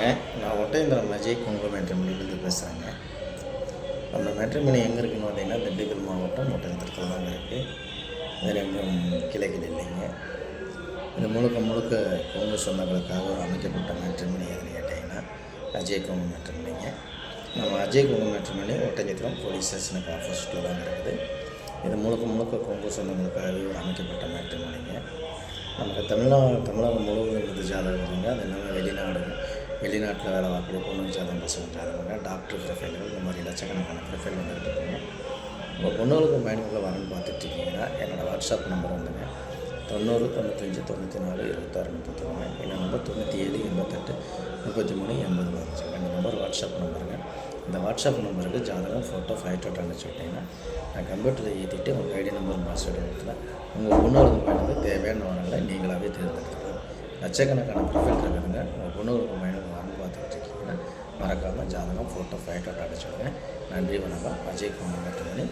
வணக்கங்க. நான் ஒட்டயந்திரம் அஜய் கொங்கு மேட்ரிமோனிலேருந்து பேசுகிறேங்க. நம்ம மேட்ரிமோனி எங்கே இருக்குதுன்னு பார்த்தீங்கன்னா, திண்டுக்கல் மாவட்டம் ஒட்டயந்திரத்தில் தாங்க இருக்குது. வேறு எங்கேயும் கிளைகள் இல்லைங்க. இது முழுக்க கொங்கு சொந்தங்களுக்காக அமைக்கப்பட்ட மேட்ரிமோனி எதுன்னு கேட்டிங்கன்னா, அஜய் கொங்கு மேட்ரிமோனிங்க. நம்ம அஜய் கொங்கு மேட்ரிமோனி ஒட்டயந்திரம் போலீஸ் ஸ்டேஷனுக்கு ஆப்போசிட்டில் தாங்க இருக்குது. இது முழுக்க கொங்கு சொந்தங்களுக்காகவே அமைக்கப்பட்ட மேட்ரிமோனிங்க. நமக்கு தமிழகம் முழுவதும் இருந்தது ஜாதகம் இல்லைங்க. அது எல்லாமே வெளிநாட்டில் வேலை பார்க்கக்கூடிய பொண்ணு ஜாதகம் பசங்க ஜாதகங்க, டாக்டர் ப்ரொஃபைல்கள், இந்த மாதிரி லட்சக்கணக்கான ப்ரொஃபைல் வந்துட்டு இருக்குங்க. உங்கள் பொண்ணுகளுக்கு பயனுள்ள வரன்னு பார்த்துட்ருக்கீங்கன்னா என்னோடய வாட்ஸ்அப் நம்பர் வந்துங்க 90 95 94 26 31. என்னோட நம்பர் 97 88 33 80 15. இந்த நம்பர் வாட்ஸ்அப் நம்பருங்க. இந்த வாட்ஸ்அப் நம்பருக்கு ஜாதகம் ஃபோட்டோ ஃபைட்டோட்டோ அனுப்பிச்சி விட்டிங்கன்னா நான் கம்ப்யூட்டரில் ஏற்றிட்டு உங்கள் ஐடி நம்பர் பாஸ்வேர்டு கொடுத்துட்டேன். உங்கள் பொண்ணுகளுக்கு பயனுக்கு தேவையான வரங்களை நீங்களாகவே தேர்ந்தெடுத்துக்கலாம். லட்சக்கணக்கான ப்ரொஃபைல் இருக்குதுங்க. உங்கள் பொண்ணுகளுக்கு பயனுக்கு வரன்னு பார்த்துக்கிட்டு இருக்கீங்கன்னா மறக்காமல் ஜாதகம் ஃபோட்டோ ஃபைட்டோட்டோ அனுப்பிச்சி விடுங்க. நன்றி, வணக்கம். அஜய் கொங்கு மேட்ரிமோனி.